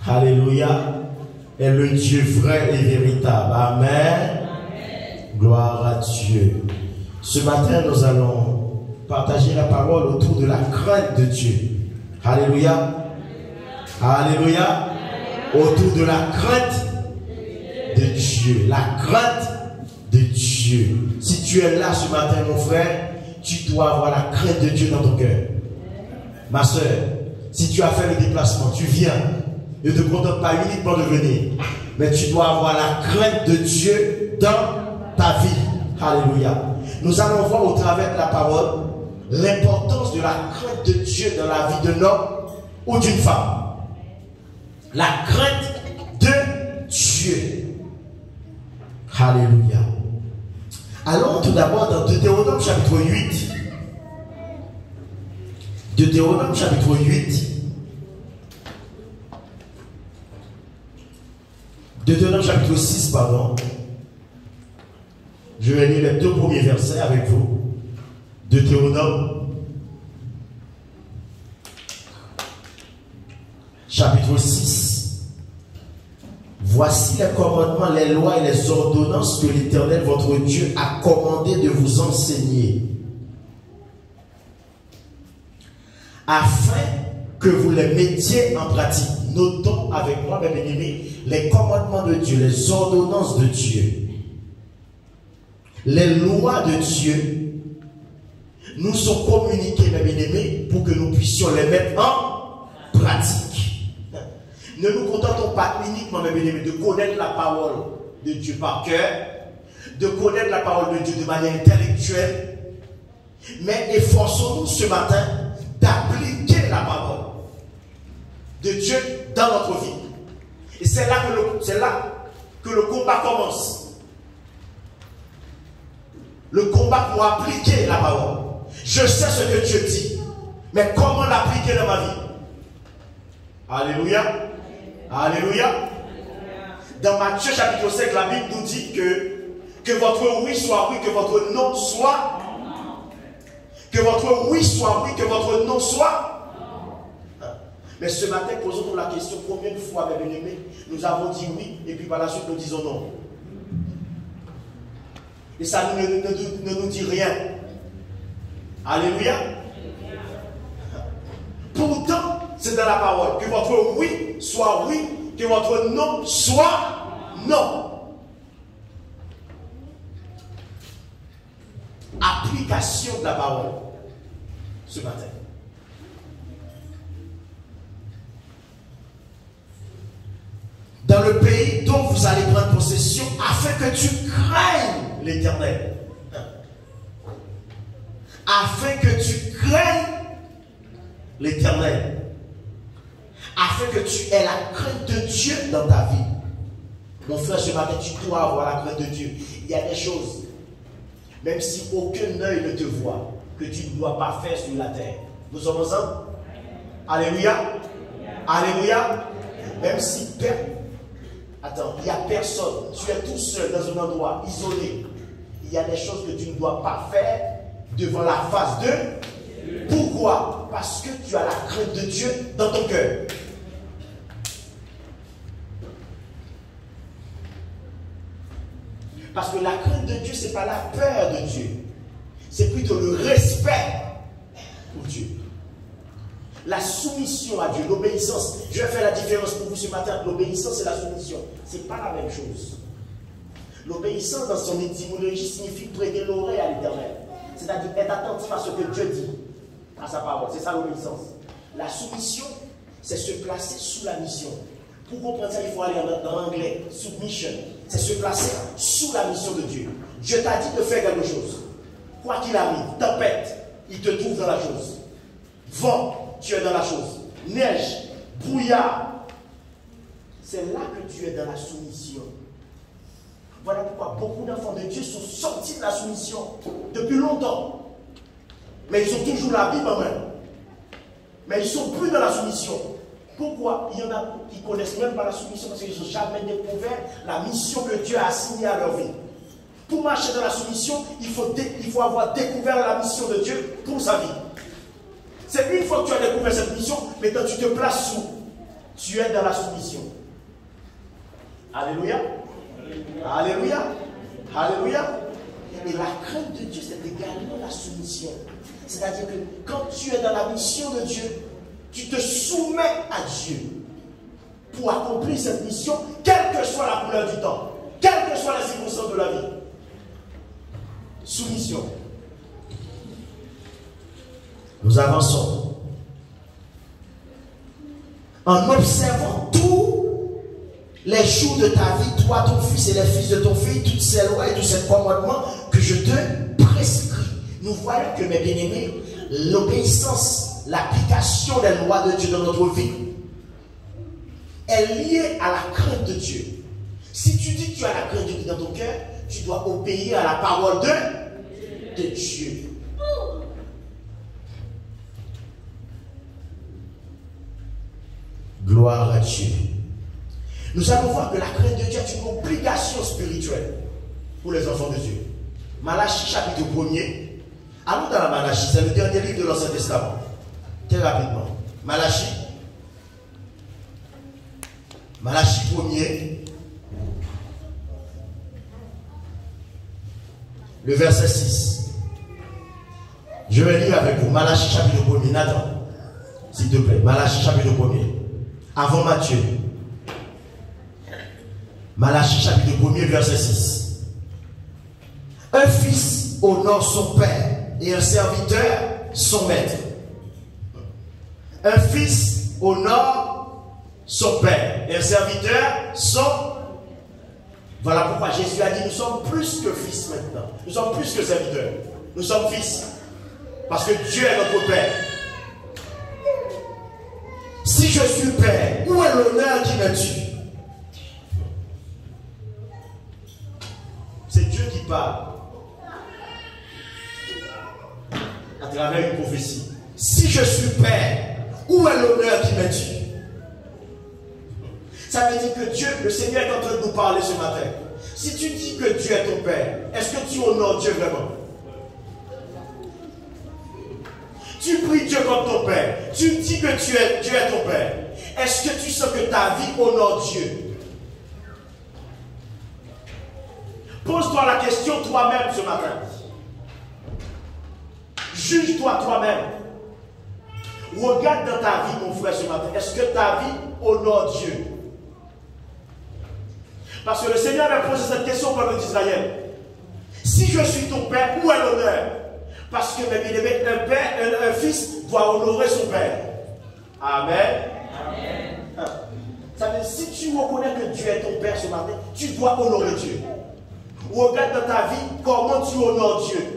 Alléluia, est le Dieu vrai et véritable. Amen. Amen. Gloire à Dieu. Ce matin, nous allons partager la parole autour de la crainte de Dieu. Alléluia. Alléluia. Autour de la crainte de Dieu. La crainte de Dieu. Si tu es là ce matin, mon frère, tu dois avoir la crainte de Dieu dans ton cœur. Ma soeur, si tu as fait le déplacement, tu viens. Ne te contente pas uniquement de venir, mais tu dois avoir la crainte de Dieu dans ta vie. Alléluia. Nous allons voir au travers de la parole l'importance de la crainte de Dieu dans la vie d'un homme ou d'une femme. La crainte de Dieu. Alléluia. Allons tout d'abord dans Deutéronome chapitre 8. Deutéronome chapitre 8. Deutéronome chapitre 6, pardon. Je vais lire les deux premiers versets avec vous. Deutéronome chapitre 6. Voici les commandements, les lois et les ordonnances que l'Éternel votre Dieu a commandé de vous enseigner, afin que vous les mettiez en pratique. Notons avec moi, mes bien-aimés, les commandements de Dieu, les ordonnances de Dieu, les lois de Dieu nous sont communiquées, mes bien-aimés, pour que nous puissions les mettre en pratique. Ne nous contentons pas uniquement, mes bien-aimés, de connaître la parole de Dieu par cœur, de connaître la parole de Dieu de manière intellectuelle, mais efforçons-nous ce matin d'appliquer la parole de Dieu dans notre vie. Et c'est là que le combat commence. Le combat pour appliquer la parole. Je sais ce que Dieu dit, mais comment l'appliquer dans ma vie? Alléluia. Alléluia. Dans Matthieu chapitre 5, la Bible nous dit que votre oui soit oui, que votre non soit non. Que votre oui soit oui, que votre non soit. Mais ce matin, posons-nous la question, combien de fois, mes bien-aimés, nous avons dit oui, et puis par la suite, nous disons non. Et ça ne nous dit rien. Alléluia. Pourtant, c'est dans la parole. Que votre oui soit oui, que votre non soit non. Application de la parole ce matin. Dans le pays dont vous allez prendre possession, afin que tu craignes l'Éternel. Afin que tu craignes l'Éternel. Afin que tu aies la crainte de Dieu dans ta vie. Mon frère, ce matin, tu dois avoir la crainte de Dieu. Il y a des choses, même si aucun œil ne te voit, que tu ne dois pas faire sur la terre. Nous sommes ensemble? Alléluia. Alléluia. Même si attends, il n'y a personne, tu es tout seul dans un endroit isolé, il y a des choses que tu ne dois pas faire devant la face de Dieu. Pourquoi? Parce que tu as la crainte de Dieu dans ton cœur. Parce que la crainte de Dieu, ce n'est pas la peur de Dieu, c'est plutôt le respect pour Dieu. La soumission à Dieu, l'obéissance. Je vais faire la différence pour vous ce matin. L'obéissance et la soumission, ce n'est pas la même chose. L'obéissance, dans son étymologie, signifie prêter l'oreille à l'Éternel. C'est-à-dire être attentif à ce que Dieu dit, à sa parole. C'est ça l'obéissance. La soumission, c'est se placer sous la mission. Pour comprendre ça, il faut aller dans l'anglais. Submission. C'est se placer sous la mission de Dieu. Dieu t'a dit de faire quelque chose. Quoi qu'il arrive, tempête, il te trouve dans la chose. Vent, tu es dans la chose. Neige, brouillard. C'est là que tu es dans la soumission. Voilà pourquoi beaucoup d'enfants de Dieu sont sortis de la soumission depuis longtemps. Mais ils ont toujours la Bible en main. Mais ils ne sont plus dans la soumission. Pourquoi? Il y en a qui ne connaissent même pas la soumission parce qu'ils n'ont jamais découvert la mission que Dieu a assignée à leur vie. Pour marcher dans la soumission, il faut avoir découvert la mission de Dieu pour sa vie. C'est une fois que tu as découvert cette mission, maintenant tu te places sous. Tu es dans la soumission. Alléluia. Alléluia. Alléluia. Et la crainte de Dieu, c'est également la soumission. C'est-à-dire que quand tu es dans la mission de Dieu, tu te soumets à Dieu pour accomplir cette mission, quelle que soit la couleur du temps, quelle que soit la circonstance de la vie. Soumission. Nous avançons. En observant tous les jours de ta vie, toi, ton fils et les fils de ton fils, toutes ces lois et tous ces commandements que je te prescris. Nous voyons que, mes bien-aimés, l'obéissance, l'application des lois de Dieu dans notre vie est liée à la crainte de Dieu. Si tu dis que tu as la crainte de Dieu dans ton cœur, tu dois obéir à la parole de Dieu. Gloire à Dieu. Nous allons voir que la crainte de Dieu est une obligation spirituelle pour les enfants de Dieu. Malachie chapitre 1er. Allons dans la Malachie, c'est le dernier livre de l'Ancien Testament. Très rapidement. Malachie. Malachie 1er. Le verset 6. Je vais lire avec vous. Malachie chapitre 1er. Nathan, s'il te plaît. Malachie chapitre 1er. Avant Matthieu. Malachie chapitre 1er, verset 6. Un fils honore son père et un serviteur son maître. Un fils honore son père et un serviteur son... Voilà pourquoi Jésus a dit, nous sommes plus que fils maintenant. Nous sommes plus que serviteurs. Nous sommes fils. Parce que Dieu est notre Père. Si je suis père, où est l'honneur qui me tue? C'est Dieu qui parle à travers une prophétie. Si je suis père, où est l'honneur qui me tue? Ça veut dire que Dieu, le Seigneur est en train de nous parler ce matin. Si tu dis que Dieu est ton père, est-ce que tu honores Dieu vraiment? Tu pries Dieu comme ton père. Tu dis que Dieu est ton père. Est-ce que tu sens que ta vie honore Dieu? Pose-toi la question toi-même ce matin. Juge-toi toi-même. Regarde dans ta vie, mon frère, ce matin. Est-ce que ta vie honore Dieu? Parce que le Seigneur m'a posé cette question au peuple d'Israël. Si je suis ton père, où est l'honneur? Parce que, mes bien-aimés, un fils doit honorer son père. Amen. Amen. Ça veut dire, si tu reconnais que Dieu est ton père ce matin, tu dois honorer Dieu. Regarde dans ta vie comment tu honores Dieu.